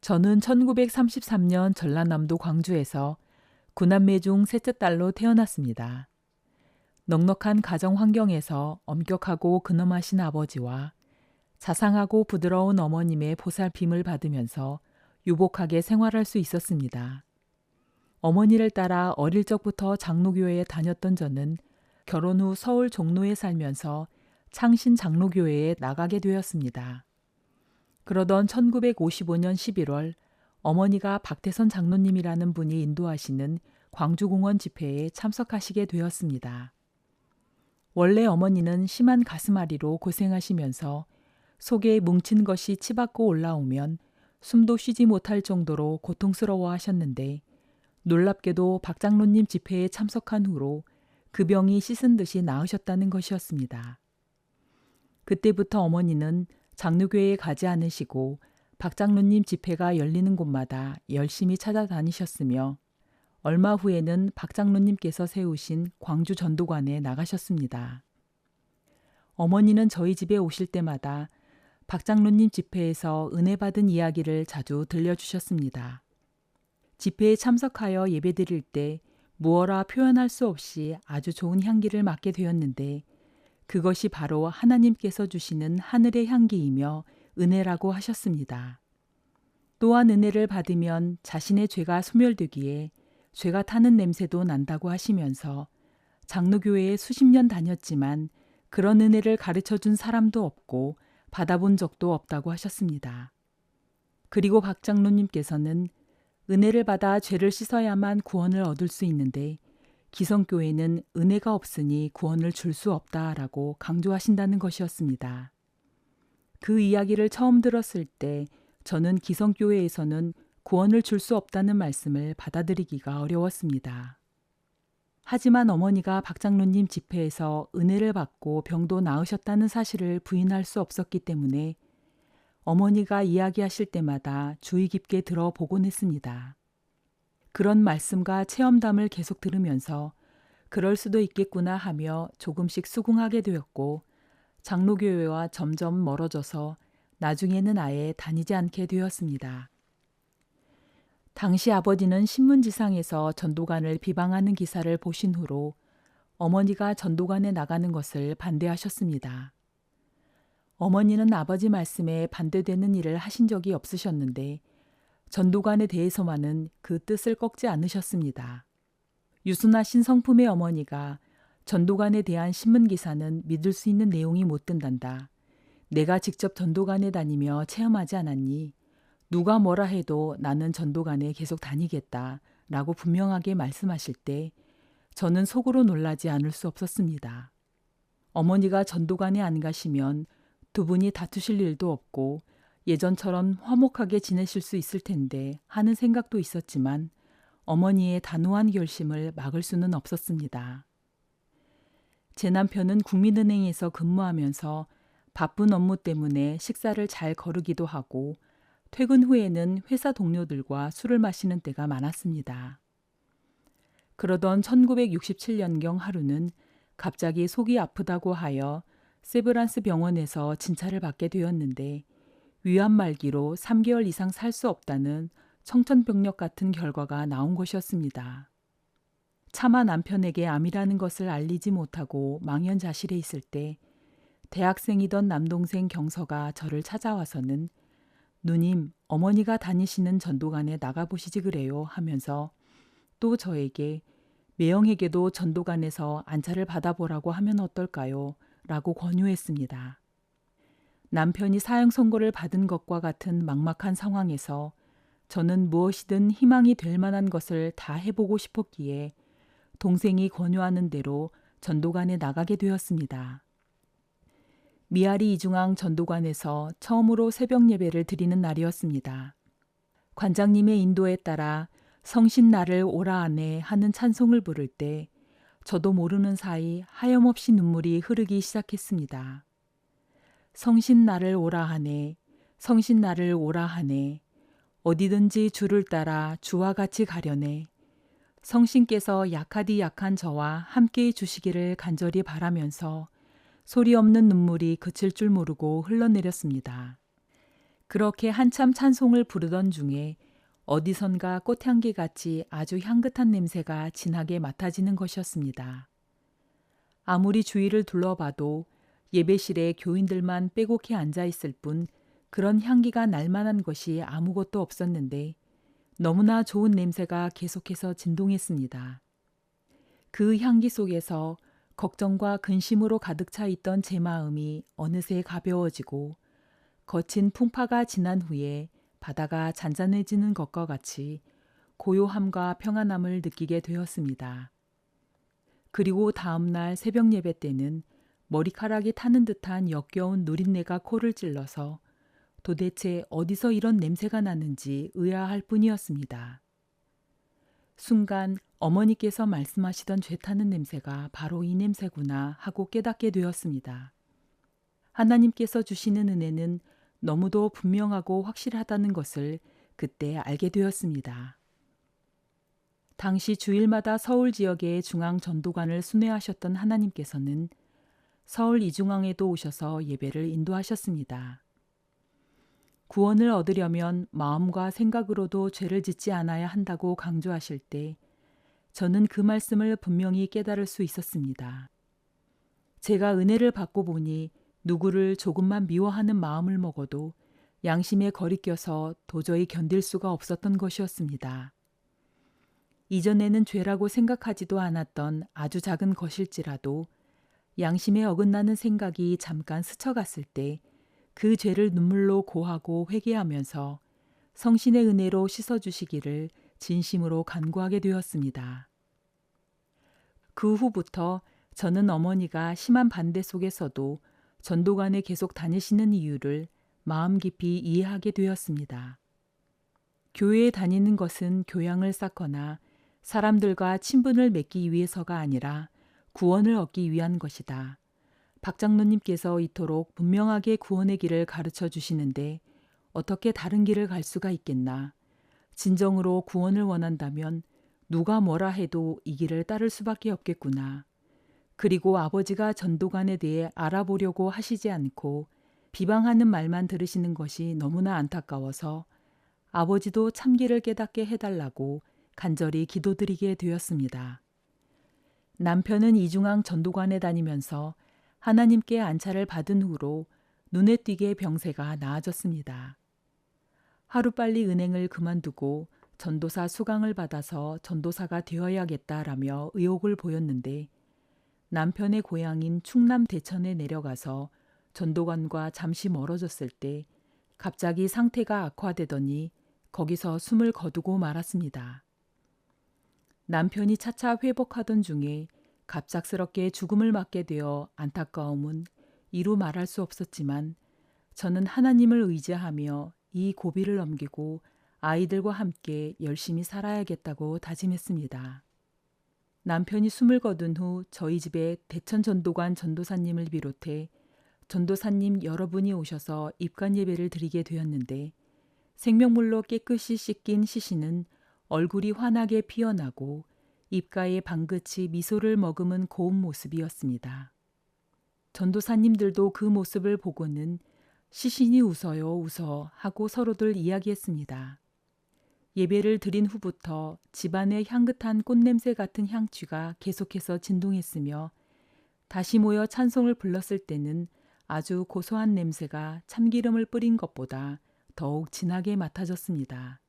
저는 1933년 전라남도 광주에서 구남매 중 셋째 딸로 태어났습니다. 넉넉한 가정 환경에서 엄격하고 근엄하신 아버지와 자상하고 부드러운 어머님의 보살핌을 받으면서 유복하게 생활할 수 있었습니다. 어머니를 따라 어릴 적부터 장로교회에 다녔던 저는 결혼 후 서울 종로에 살면서 창신 장로교회에 나가게 되었습니다. 그러던 1955년 11월 어머니가 박태선 장로님이라는 분이 인도하시는 광주공원 집회에 참석하시게 되었습니다. 원래 어머니는 심한 가슴앓이로 고생하시면서 속에 뭉친 것이 치받고 올라오면 숨도 쉬지 못할 정도로 고통스러워 하셨는데 놀랍게도 박 장로님 집회에 참석한 후로 그 병이 씻은 듯이 나으셨다는 것이었습니다. 그때부터 어머니는 장로교회에 가지 않으시고 박 장로님 집회가 열리는 곳마다 열심히 찾아다니셨으며 얼마 후에는 박 장로님께서 세우신 광주 전도관에 나가셨습니다. 어머니는 저희 집에 오실 때마다 박 장로님 집회에서 은혜 받은 이야기를 자주 들려주셨습니다. 집회에 참석하여 예배드릴 때 무어라 표현할 수 없이 아주 좋은 향기를 맡게 되었는데 그것이 바로 하나님께서 주시는 하늘의 향기이며 은혜라고 하셨습니다. 또한 은혜를 받으면 자신의 죄가 소멸되기에 죄가 타는 냄새도 난다고 하시면서 장로교회에 수십 년 다녔지만 그런 은혜를 가르쳐준 사람도 없고 받아본 적도 없다고 하셨습니다. 그리고 박 장로님께서는 은혜를 받아 죄를 씻어야만 구원을 얻을 수 있는데 기성교회는 은혜가 없으니 구원을 줄 수 없다라고 강조하신다는 것이었습니다. 그 이야기를 처음 들었을 때 저는 기성교회에서는 구원을 줄 수 없다는 말씀을 받아들이기가 어려웠습니다. 하지만 어머니가 박 장로님 집회에서 은혜를 받고 병도 나으셨다는 사실을 부인할 수 없었기 때문에 어머니가 이야기하실 때마다 주의 깊게 들어보곤 했습니다. 그런 말씀과 체험담을 계속 들으면서 그럴 수도 있겠구나 하며 조금씩 수긍하게 되었고 장로교회와 점점 멀어져서 나중에는 아예 다니지 않게 되었습니다. 당시 아버지는 신문지상에서 전도관을 비방하는 기사를 보신 후로 어머니가 전도관에 나가는 것을 반대하셨습니다. 어머니는 아버지 말씀에 반대되는 일을 하신 적이 없으셨는데 전도관에 대해서만은 그 뜻을 꺾지 않으셨습니다. 유순하신 성품의 어머니가 전도관에 대한 신문기사는 믿을 수 있는 내용이 못 된단다. 내가 직접 전도관에 다니며 체험하지 않았니? 누가 뭐라 해도 나는 전도관에 계속 다니겠다 라고 분명하게 말씀하실 때 저는 속으로 놀라지 않을 수 없었습니다. 어머니가 전도관에 안 가시면 두 분이 다투실 일도 없고 예전처럼 화목하게 지내실 수 있을 텐데 하는 생각도 있었지만 어머니의 단호한 결심을 막을 수는 없었습니다. 제 남편은 국민은행에서 근무하면서 바쁜 업무 때문에 식사를 잘 거르기도 하고 퇴근 후에는 회사 동료들과 술을 마시는 때가 많았습니다. 그러던 1967년경 하루는 갑자기 속이 아프다고 하여 세브란스 병원에서 진찰을 받게 되었는데 위암 말기로 3개월 이상 살 수 없다는 청천벽력 같은 결과가 나온 것이었습니다. 차마 남편에게 암이라는 것을 알리지 못하고 망연자실해 있을 때 대학생이던 남동생 경서가 저를 찾아와서는 누님, 어머니가 다니시는 전도관에 나가보시지 그래요 하면서 또 저에게 매형에게도 전도관에서 안차를 받아보라고 하면 어떨까요? 라고 권유했습니다. 남편이 사형 선고를 받은 것과 같은 막막한 상황에서 저는 무엇이든 희망이 될 만한 것을 다 해보고 싶었기에 동생이 권유하는 대로 전도관에 나가게 되었습니다. 미아리 이중앙 전도관에서 처음으로 새벽 예배를 드리는 날이었습니다. 관장님의 인도에 따라 성신 나를 오라 하네 하는 찬송을 부를 때 저도 모르는 사이 하염없이 눈물이 흐르기 시작했습니다. 성신 나를 오라 하네, 성신 나를 오라 하네, 어디든지 주를 따라 주와 같이 가려네, 성신께서 약하디 약한 저와 함께해 주시기를 간절히 바라면서 소리 없는 눈물이 그칠 줄 모르고 흘러내렸습니다. 그렇게 한참 찬송을 부르던 중에 어디선가 꽃향기같이 아주 향긋한 냄새가 진하게 맡아지는 것이었습니다. 아무리 주위를 둘러봐도 예배실에 교인들만 빼곡히 앉아 있을 뿐 그런 향기가 날 만한 것이 아무것도 없었는데 너무나 좋은 냄새가 계속해서 진동했습니다. 그 향기 속에서 걱정과 근심으로 가득 차 있던 제 마음이 어느새 가벼워지고 거친 풍파가 지난 후에 바다가 잔잔해지는 것과 같이 고요함과 평안함을 느끼게 되었습니다. 그리고 다음 날 새벽 예배 때는 머리카락이 타는 듯한 역겨운 누린내가 코를 찔러서 도대체 어디서 이런 냄새가 나는지 의아할 뿐이었습니다. 순간 어머니께서 말씀하시던 죄타는 냄새가 바로 이 냄새구나 하고 깨닫게 되었습니다. 하나님께서 주시는 은혜는 너무도 분명하고 확실하다는 것을 그때 알게 되었습니다. 당시 주일마다 서울 지역의 중앙 전도관을 순회하셨던 하나님께서는 서울 이중앙에도 오셔서 예배를 인도하셨습니다. 구원을 얻으려면 마음과 생각으로도 죄를 짓지 않아야 한다고 강조하실 때 저는 그 말씀을 분명히 깨달을 수 있었습니다. 제가 은혜를 받고 보니 누구를 조금만 미워하는 마음을 먹어도 양심에 거리껴서 도저히 견딜 수가 없었던 것이었습니다. 이전에는 죄라고 생각하지도 않았던 아주 작은 것일지라도 양심에 어긋나는 생각이 잠깐 스쳐갔을 때 그 죄를 눈물로 고하고 회개하면서 성신의 은혜로 씻어주시기를 진심으로 간구하게 되었습니다. 그 후부터 저는 어머니가 심한 반대 속에서도 전도관에 계속 다니시는 이유를 마음 깊이 이해하게 되었습니다. 교회에 다니는 것은 교양을 쌓거나 사람들과 친분을 맺기 위해서가 아니라 구원을 얻기 위한 것이다. 박 장로님께서 이토록 분명하게 구원의 길을 가르쳐 주시는데 어떻게 다른 길을 갈 수가 있겠나. 진정으로 구원을 원한다면 누가 뭐라 해도 이 길을 따를 수밖에 없겠구나. 그리고 아버지가 전도관에 대해 알아보려고 하시지 않고 비방하는 말만 들으시는 것이 너무나 안타까워서 아버지도 참길을 깨닫게 해달라고 간절히 기도드리게 되었습니다. 남편은 이중앙 전도관에 다니면서 하나님께 안차를 받은 후로 눈에 띄게 병세가 나아졌습니다. 하루빨리 은행을 그만두고 전도사 수강을 받아서 전도사가 되어야겠다라며 의욕을 보였는데 남편의 고향인 충남 대천에 내려가서 전도관과 잠시 멀어졌을 때 갑자기 상태가 악화되더니 거기서 숨을 거두고 말았습니다. 남편이 차차 회복하던 중에 갑작스럽게 죽음을 맞게 되어 안타까움은 이루 말할 수 없었지만 저는 하나님을 의지하며 이 고비를 넘기고 아이들과 함께 열심히 살아야겠다고 다짐했습니다. 남편이 숨을 거둔 후 저희 집에 대천 전도관 전도사님을 비롯해 전도사님 여러분이 오셔서 입관 예배를 드리게 되었는데 생명물로 깨끗이 씻긴 시신은 얼굴이 환하게 피어나고 입가에 방긋이 미소를 머금은 고운 모습이었습니다. 전도사님들도 그 모습을 보고는 시신이 웃어요 웃어 하고 서로들 이야기했습니다. 예배를 드린 후부터 집안의 향긋한 꽃냄새 같은 향취가 계속해서 진동했으며 다시 모여 찬송을 불렀을 때는 아주 고소한 냄새가 참기름을 뿌린 것보다 더욱 진하게 맡아졌습니다.